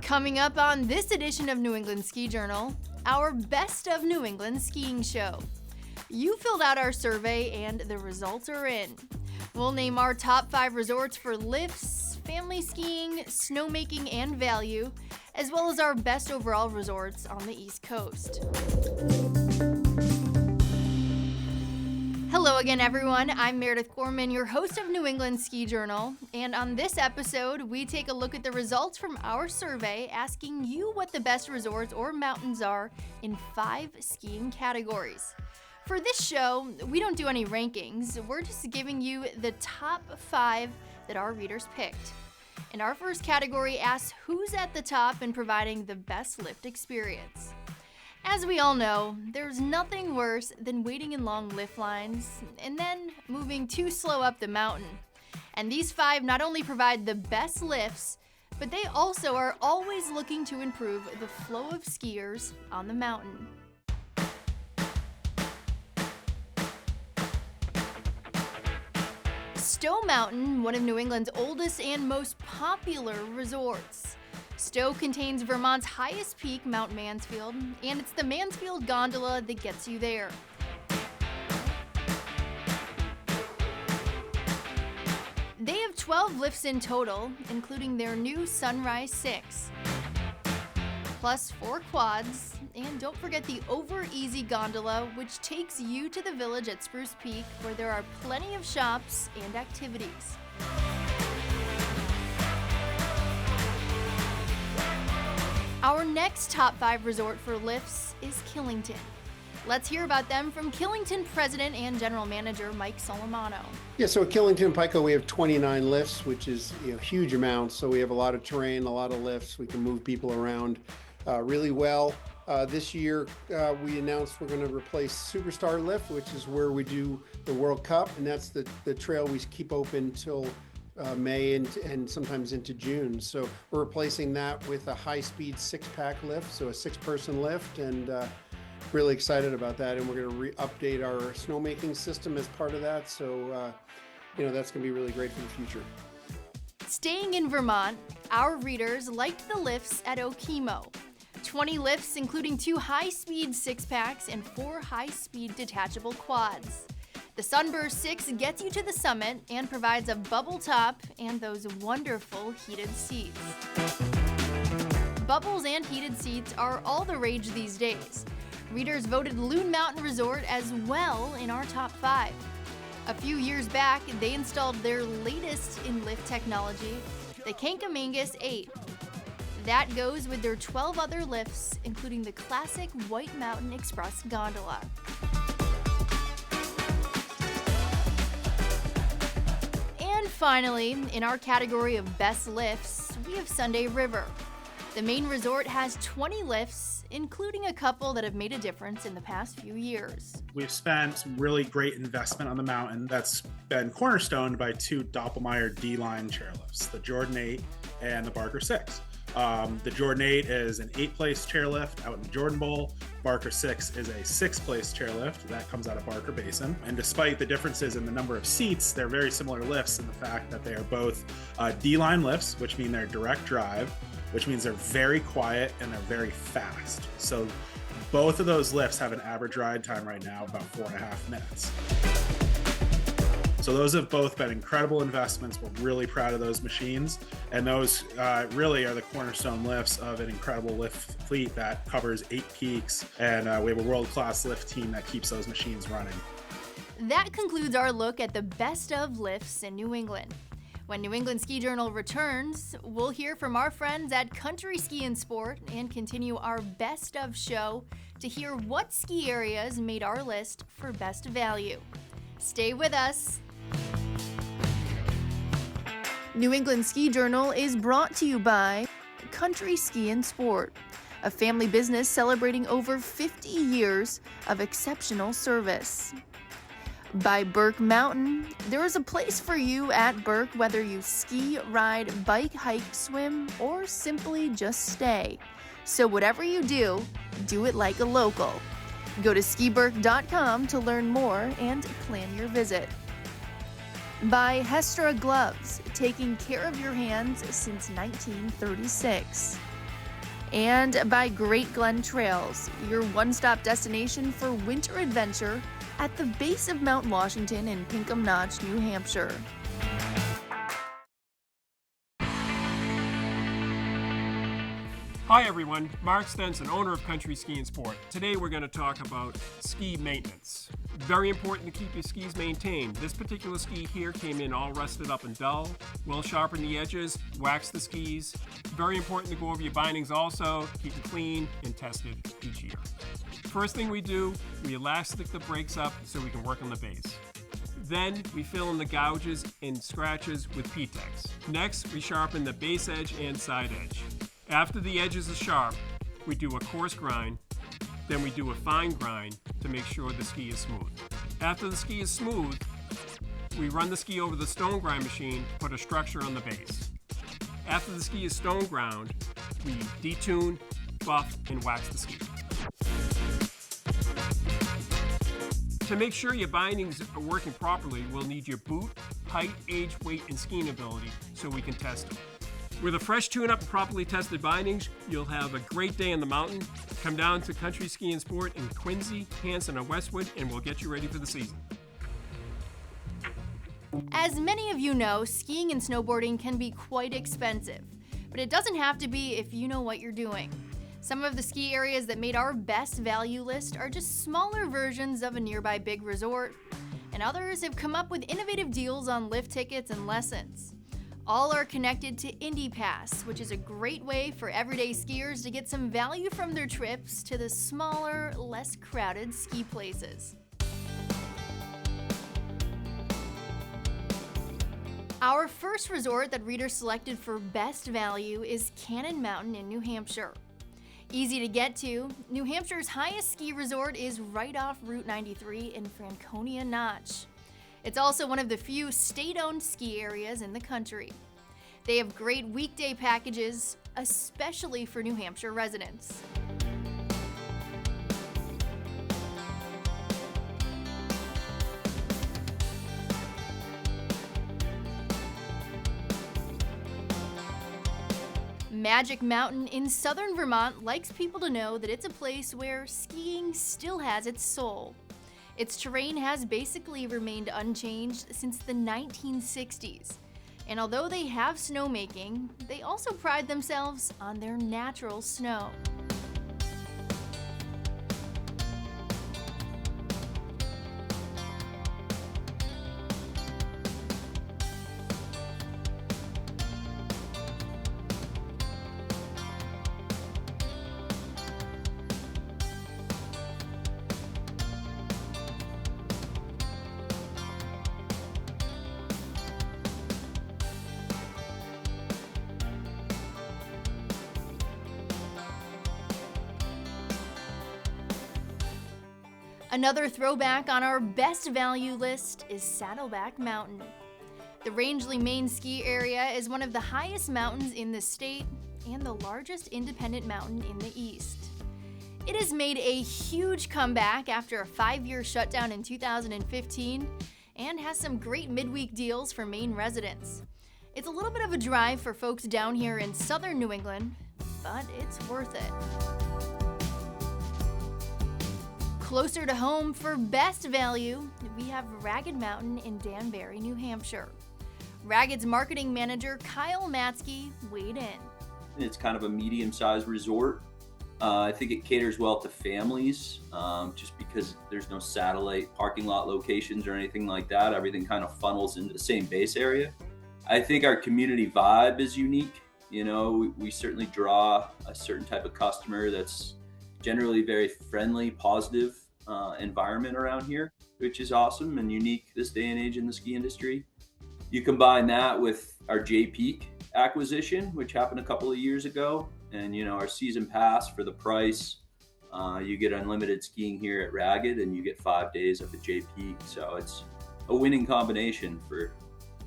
Coming up on this edition of New England Ski Journal, our Best of New England Skiing Show. You filled out our survey and the results are in. We'll name our top 5 resorts for lifts, family skiing, snowmaking, and value, as well as our best overall resorts on the East Coast. Hello again, everyone. I'm Meredith Gorman, your host of New England Ski Journal, and on this episode, we take a look at the results from our survey asking you what the best resorts or mountains are in 5 skiing categories. For this show, we don't do any rankings. We're just giving you the top 5 that our readers picked. And our first category asks who's at the top in providing the best lift experience. As we all know, there's nothing worse than waiting in long lift lines and then moving too slow up the mountain. And these 5 not only provide the best lifts, but they also are always looking to improve the flow of skiers on the mountain. Stowe Mountain, one of New England's oldest and most popular resorts. Stowe contains Vermont's highest peak, Mount Mansfield, and it's the Mansfield Gondola that gets you there. They have 12 lifts in total, including their new Sunrise 6, plus 4 quads, and don't forget the Over Easy Gondola, which takes you to the village at Spruce Peak, where there are plenty of shops and activities. Our next top 5 resort for lifts is Killington. Let's hear about them from Killington President and General Manager Mike Solomano. Yeah, so at Killington Pico, we have 29 lifts, which is huge amounts. So we have a lot of terrain, a lot of lifts. We can move people around really well. This year, we announced we're going to replace Superstar Lift, which is where we do the World Cup, and that's the trail we keep open till May and sometimes into June. So we're replacing that with a high-speed 6-pack lift, so a 6-person lift, and really excited about that. And we're going to update our snowmaking system as part of that. So, that's going to be really great for the future. Staying in Vermont, our readers liked the lifts at Okemo. 20 lifts, including 2 high-speed 6-packs and 4 high-speed detachable quads. The Sunburst 6 gets you to the summit and provides a bubble top and those wonderful heated seats. Bubbles and heated seats are all the rage these days. Readers voted Loon Mountain Resort as well in our top 5. A few years back, they installed their latest in lift technology, the Kankamangus 8. That goes with their 12 other lifts, including the classic White Mountain Express gondola. And finally, in our category of best lifts, we have Sunday River. The main resort has 20 lifts, including a couple that have made a difference in the past few years. We've spent some really great investment on the mountain that's been cornerstoned by 2 Doppelmayr D-line chairlifts, the Jordan 8 and the Barker 6. The Jordan 8 is an 8-place chairlift out in the Jordan Bowl. Barker 6 is a 6-place chairlift that comes out of Barker Basin. And despite the differences in the number of seats, they're very similar lifts in the fact that they are both D-line lifts, which mean they're direct drive, which means they're very quiet and they're very fast. So both of those lifts have an average ride time right now about 4.5 minutes. So those have both been incredible investments. We're really proud of those machines. And those really are the cornerstone lifts of an incredible lift fleet that covers 8 peaks. And we have a world-class lift team that keeps those machines running. That concludes our look at the best of lifts in New England. When New England Ski Journal returns, we'll hear from our friends at Country Ski and Sport and continue our best of show to hear what ski areas made our list for best value. Stay with us. New England Ski Journal is brought to you by Country Ski and Sport, a family business celebrating over 50 years of exceptional service. By Burke Mountain, there is a place for you at Burke, whether you ski, ride, bike, hike, swim, or simply just stay. So whatever you do it like a local. Go to skiburke.com to learn more and plan your visit. By Hestra Gloves, taking care of your hands since 1936. And by Great Glen Trails, your one-stop destination for winter adventure at the base of Mount Washington in Pinkham Notch, New Hampshire. Hi everyone, Mark Stenson, owner of Country Ski and Sport. Today we're going to talk about ski maintenance. Very important to keep your skis maintained. This particular ski here came in all rusted up and dull. We'll sharpen the edges, wax the skis. Very important to go over your bindings also, keep them clean and tested each year. First thing we do, we elastic the brakes up so we can work on the base. Then we fill in the gouges and scratches with P-Tex. Next, we sharpen the base edge and side edge. After the edges are sharp, we do a coarse grind, then we do a fine grind to make sure the ski is smooth. After the ski is smooth, we run the ski over the stone grind machine to put a structure on the base. After the ski is stone ground, we detune, buff, and wax the ski. To make sure your bindings are working properly, we'll need your boot, height, age, weight, and skiing ability so we can test them. With a fresh tune-up and properly tested bindings, you'll have a great day on the mountain. Come down to Country Ski and Sport in Quincy, Hanson, and Westwood, and we'll get you ready for the season. As many of you know, skiing and snowboarding can be quite expensive, but it doesn't have to be if you know what you're doing. Some of the ski areas that made our best value list are just smaller versions of a nearby big resort, and others have come up with innovative deals on lift tickets and lessons. All are connected to IndyPass, which is a great way for everyday skiers to get some value from their trips to the smaller, less crowded ski places. Our first resort that readers selected for best value is Cannon Mountain in New Hampshire. Easy to get to, New Hampshire's highest ski resort is right off Route 93 in Franconia Notch. It's also one of the few state-owned ski areas in the country. They have great weekday packages, especially for New Hampshire residents. Magic Mountain in southern Vermont likes people to know that it's a place where skiing still has its soul. Its terrain has basically remained unchanged since the 1960s. And although they have snowmaking, they also pride themselves on their natural snow. Another throwback on our best value list is Saddleback Mountain. The Rangeley Main Ski Area is one of the highest mountains in the state and the largest independent mountain in the east. It has made a huge comeback after a 5-year shutdown in 2015 and has some great midweek deals for Maine residents. It's a little bit of a drive for folks down here in southern New England, but it's worth it. Closer to home for best value, we have Ragged Mountain in Danbury, New Hampshire. Ragged's marketing manager, Kyle Matsky, weighed in. It's kind of a medium-sized resort. I think it caters well to families, just because there's no satellite parking lot locations or anything like that. Everything kind of funnels into the same base area. I think our community vibe is unique. You know, we certainly draw a certain type of customer that's generally very friendly, positive environment around here, which is awesome and unique this day and age in the ski industry. You combine that with our J-Peak acquisition, which happened a couple of years ago, and our season pass for the price. You get unlimited skiing here at Ragged, and you get 5 days up at J-Peak. So it's a winning combination for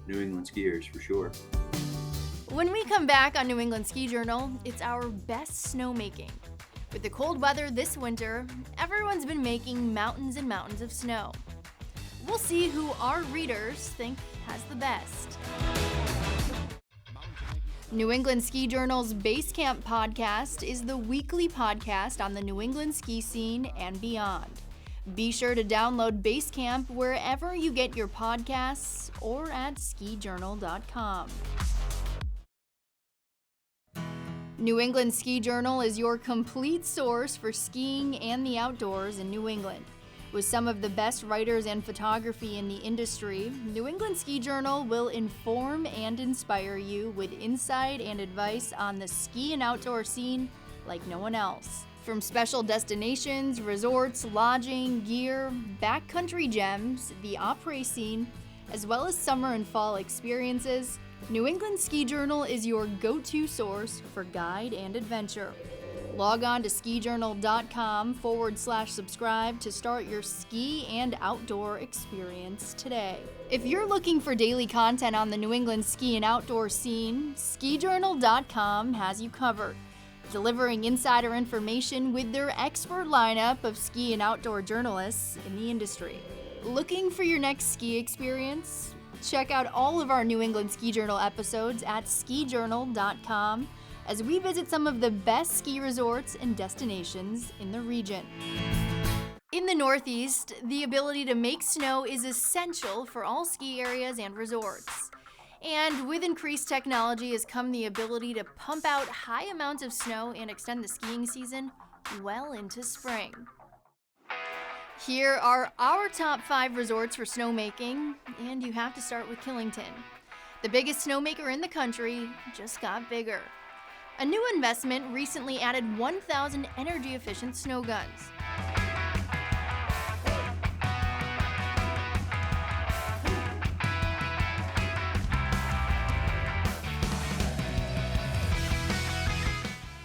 New England skiers for sure. When we come back on New England Ski Journal, it's our best snowmaking. With the cold weather this winter, everyone's been making mountains and mountains of snow. We'll see who our readers think has the best. New England Ski Journal's Base Camp podcast is the weekly podcast on the New England ski scene and beyond. Be sure to download Base Camp wherever you get your podcasts or at skijournal.com. New England Ski Journal is your complete source for skiing and the outdoors in New England. With some of the best writers and photography in the industry, New England Ski Journal will inform and inspire you with insight and advice on the ski and outdoor scene like no one else. From special destinations, resorts, lodging, gear, backcountry gems, the après scene, as well as summer and fall experiences, New England Ski Journal is your go-to source for guide and adventure. Log on to skijournal.com/subscribe to start your ski and outdoor experience today. If you're looking for daily content on the New England ski and outdoor scene, skijournal.com has you covered, delivering insider information with their expert lineup of ski and outdoor journalists in the industry. Looking for your next ski experience? Check out all of our New England Ski Journal episodes at skijournal.com as we visit some of the best ski resorts and destinations in the region. In the Northeast, the ability to make snow is essential for all ski areas and resorts. And with increased technology has come the ability to pump out high amounts of snow and extend the skiing season well into spring. Here are our top 5 resorts for snowmaking, and you have to start with Killington. The biggest snowmaker in the country just got bigger. A new investment recently added 1,000 energy-efficient snow guns.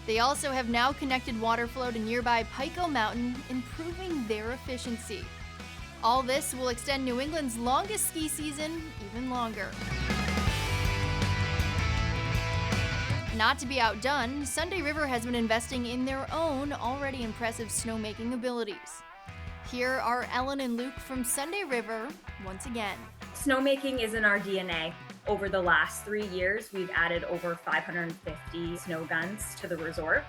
They also have now connected water flow to nearby Pico Mountain, improving their efficiency. All this will extend New England's longest ski season even longer. Not to be outdone, Sunday River has been investing in their own already impressive snowmaking abilities. Here are Ellen and Luke from Sunday River once again. Snowmaking is in our DNA. Over the last 3 years, we've added over 550 snow guns to the resort.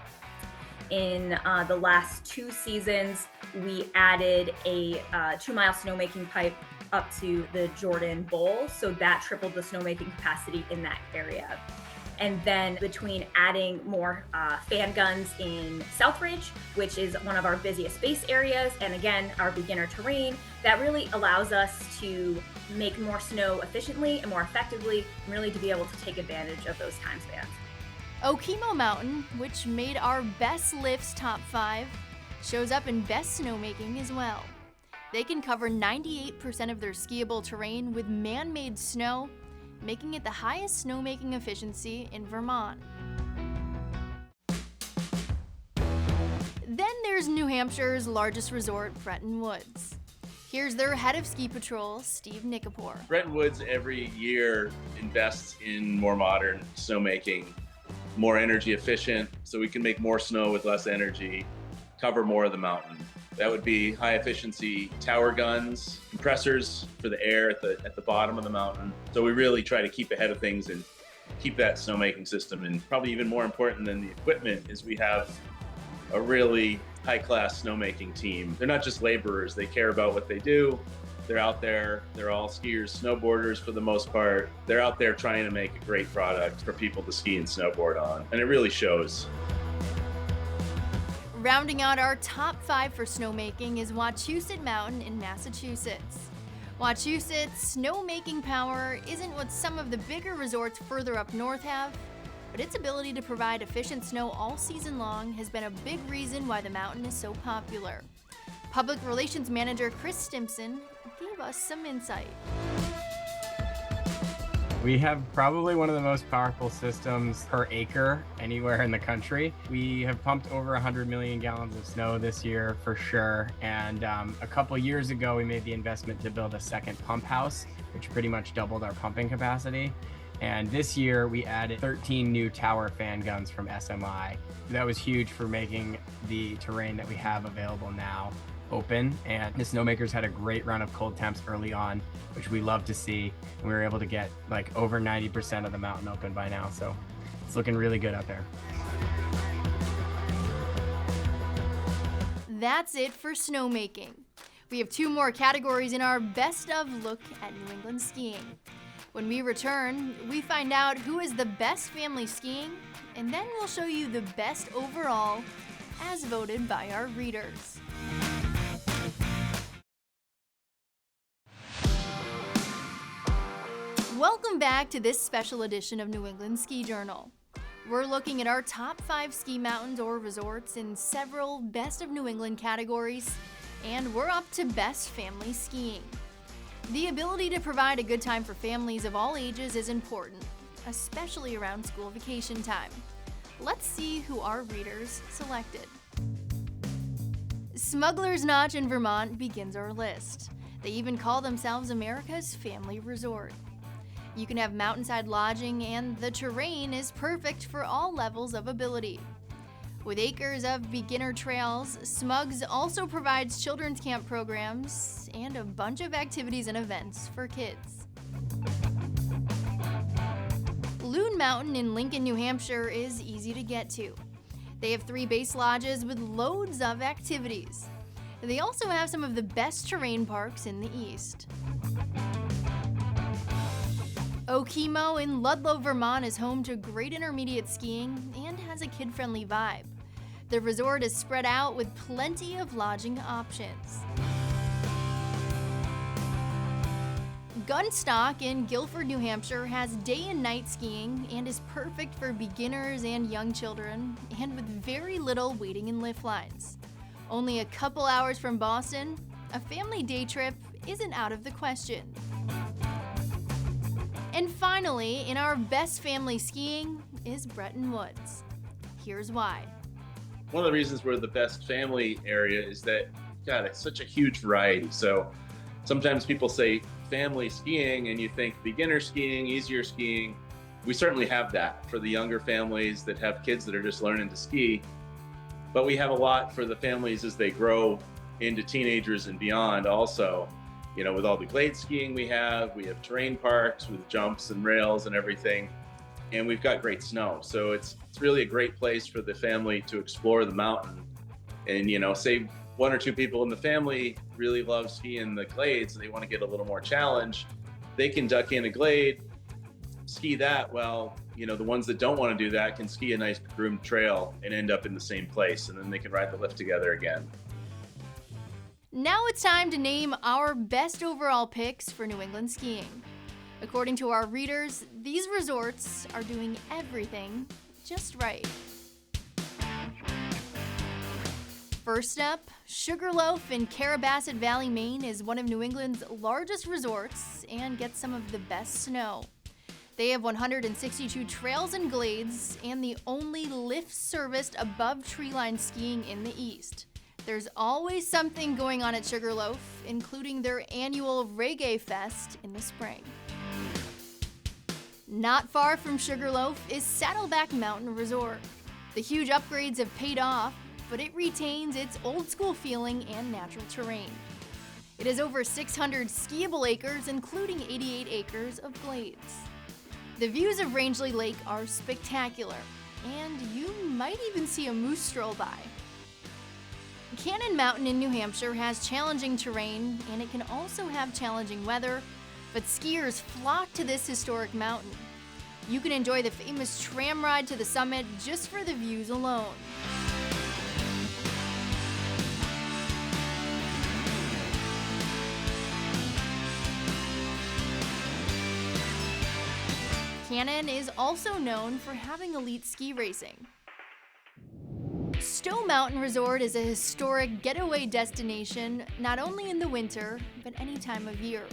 In the last 2 seasons, we added a 2-mile snowmaking pipe up to the Jordan Bowl, so that tripled the snowmaking capacity in that area. And then between adding more fan guns in Southridge, which is one of our busiest base areas, and again, our beginner terrain, that really allows us to make more snow efficiently and more effectively, and really to be able to take advantage of those time spans. Okemo Mountain, which made our best lifts top 5, shows up in best snowmaking as well. They can cover 98% of their skiable terrain with man-made snow, making it the highest snowmaking efficiency in Vermont. Then there's New Hampshire's largest resort, Bretton Woods. Here's their head of ski patrol, Steve Nikipour. Bretton Woods every year invests in more modern snowmaking, more energy efficient, so we can make more snow with less energy, cover more of the mountain. That would be high efficiency tower guns, compressors for the air at the bottom of the mountain. So we really try to keep ahead of things and keep that snowmaking system. And probably even more important than the equipment is we have a really high-class snowmaking team. They're not just laborers, they care about what they do. They're out there, they're all skiers, snowboarders for the most part. They're out there trying to make a great product for people to ski and snowboard on, and it really shows. Rounding out our top 5 for snowmaking is Wachusett Mountain in Massachusetts. Wachusett's snowmaking power isn't what some of the bigger resorts further up north have, but its ability to provide efficient snow all season long has been a big reason why the mountain is so popular. Public Relations Manager Chris Stimson gave us some insight. We have probably one of the most powerful systems per acre anywhere in the country. We have pumped over 100 million gallons of snow this year for sure. And a couple years ago, we made the investment to build a second pump house, which pretty much doubled our pumping capacity. And this year we added 13 new tower fan guns from SMI. That was huge for making the terrain that we have available now open, and the snowmakers had a great run of cold temps early on, which we love to see, and we were able to get like over 90% of the mountain open by now. So it's looking really good out there. That's it for snowmaking. We have 2 more categories in our best of look at New England skiing. When we return, we find out who is the best family skiing, and then we'll show you the best overall as voted by our readers. Welcome back to this special edition of New England Ski Journal. We're looking at our top 5 ski mountains or resorts in several Best of New England categories, and we're up to Best Family Skiing. The ability to provide a good time for families of all ages is important, especially around school vacation time. Let's see who our readers selected. Smuggler's Notch in Vermont begins our list. They even call themselves America's family resort. You can have mountainside lodging, and the terrain is perfect for all levels of ability. With acres of beginner trails, Smugs also provides children's camp programs and a bunch of activities and events for kids. Loon Mountain in Lincoln, New Hampshire is easy to get to. They have 3 base lodges with loads of activities. They also have some of the best terrain parks in the East. Okemo in Ludlow, Vermont is home to great intermediate skiing and has a kid-friendly vibe. The resort is spread out with plenty of lodging options. Gunstock in Guilford, New Hampshire has day and night skiing and is perfect for beginners and young children, and with very little waiting in lift lines. Only a couple hours from Boston, a family day trip isn't out of the question. And finally, in our best family skiing is Bretton Woods. Here's why. One of the reasons we're the best family area is that, God, it's such a huge variety. So sometimes people say family skiing and you think beginner skiing, easier skiing. We certainly have that for the younger families that have kids that are just learning to ski. But we have a lot for the families as they grow into teenagers and beyond also. You know, with all the glade skiing we have terrain parks with jumps and rails and everything, and we've got great snow. So it's really a great place for the family to explore the mountain. And, you know, say 1 or 2 people in the family really love skiing the glades and they want to get a little more challenge, they can duck in a glade, ski that. Well, you know, the ones that don't want to do that can ski a nice groomed trail and end up in the same place, and then they can ride the lift together again. Now it's time to name our best overall picks for New England skiing. According to our readers, these resorts are doing everything just right. First up, Sugarloaf in Carrabassett Valley, Maine is one of New England's largest resorts and gets some of the best snow. They have 162 trails and glades and the only lift-serviced above treeline skiing in the East. There's always something going on at Sugarloaf, including their annual Reggae Fest in the spring. Not far from Sugarloaf is Saddleback Mountain Resort. The huge upgrades have paid off, but it retains its old-school feeling and natural terrain. It has over 600 skiable acres, including 88 acres of glades. The views of Rangeley Lake are spectacular, and you might even see a moose stroll by. Cannon Mountain in New Hampshire has challenging terrain, and it can also have challenging weather, but skiers flock to this historic mountain. You can enjoy the famous tram ride to the summit just for the views alone. Cannon is also known for having elite ski racing. Stowe Mountain Resort is a historic getaway destination not only in the winter, but any time of year.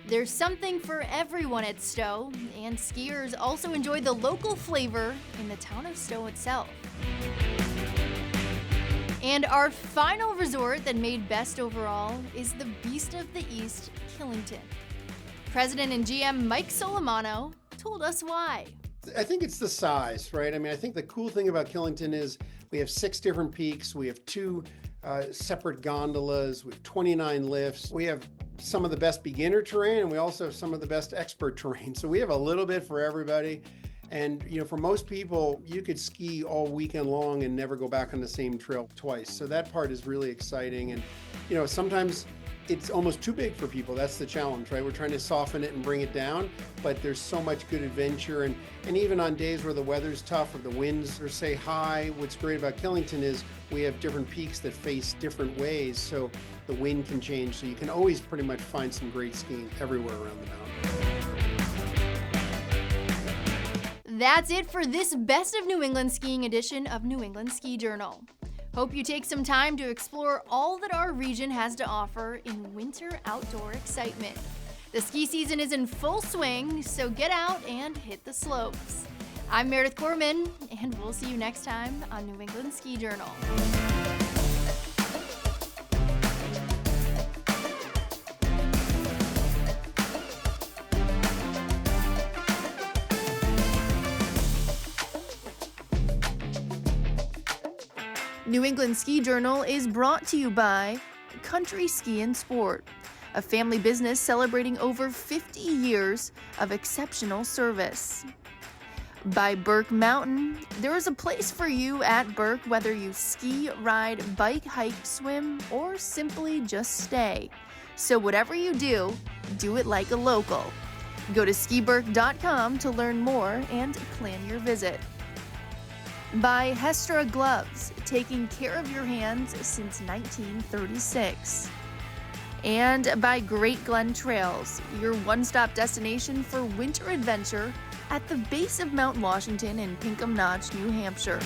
There's something for everyone at Stowe, and skiers also enjoy the local flavor in the town of Stowe itself. And our final resort that made best overall is the Beast of the East, Killington. President and GM Mike Solimano told us why. I think it's the size, right? I mean, I think the cool thing about Killington is we have 6 different peaks. We have 2 separate gondolas. We have 29 lifts. We have some of the best beginner terrain, and we also have some of the best expert terrain. So we have a little bit for everybody. And, for most people, you could ski all weekend long and never go back on the same trail twice. So that part is really exciting. And, sometimes it's almost too big for people. That's the challenge, right? We're trying to soften it and bring it down, but there's so much good adventure. And even on days where the weather's tough or the winds are, say, high, what's great about Killington is we have different peaks that face different ways. So the wind can change. So you can always pretty much find some great skiing everywhere around the mountain. That's it for this Best of New England Skiing edition of New England Ski Journal. Hope you take some time to explore all that our region has to offer in winter outdoor excitement. The ski season is in full swing, so get out and hit the slopes. I'm Meredith Corman, and we'll see you next time on New England Ski Journal. New England Ski Journal is brought to you by Country Ski and Sport, a family business celebrating over 50 years of exceptional service. By Burke Mountain, there is a place for you at Burke, whether you ski, ride, bike, hike, swim, or simply just stay. So whatever you do it like a local. Go to skiburke.com to learn more and plan your visit. By Hestra Gloves, taking care of your hands since 1936. And by Great Glen Trails, your one-stop destination for winter adventure at the base of Mount Washington in Pinkham Notch, New Hampshire.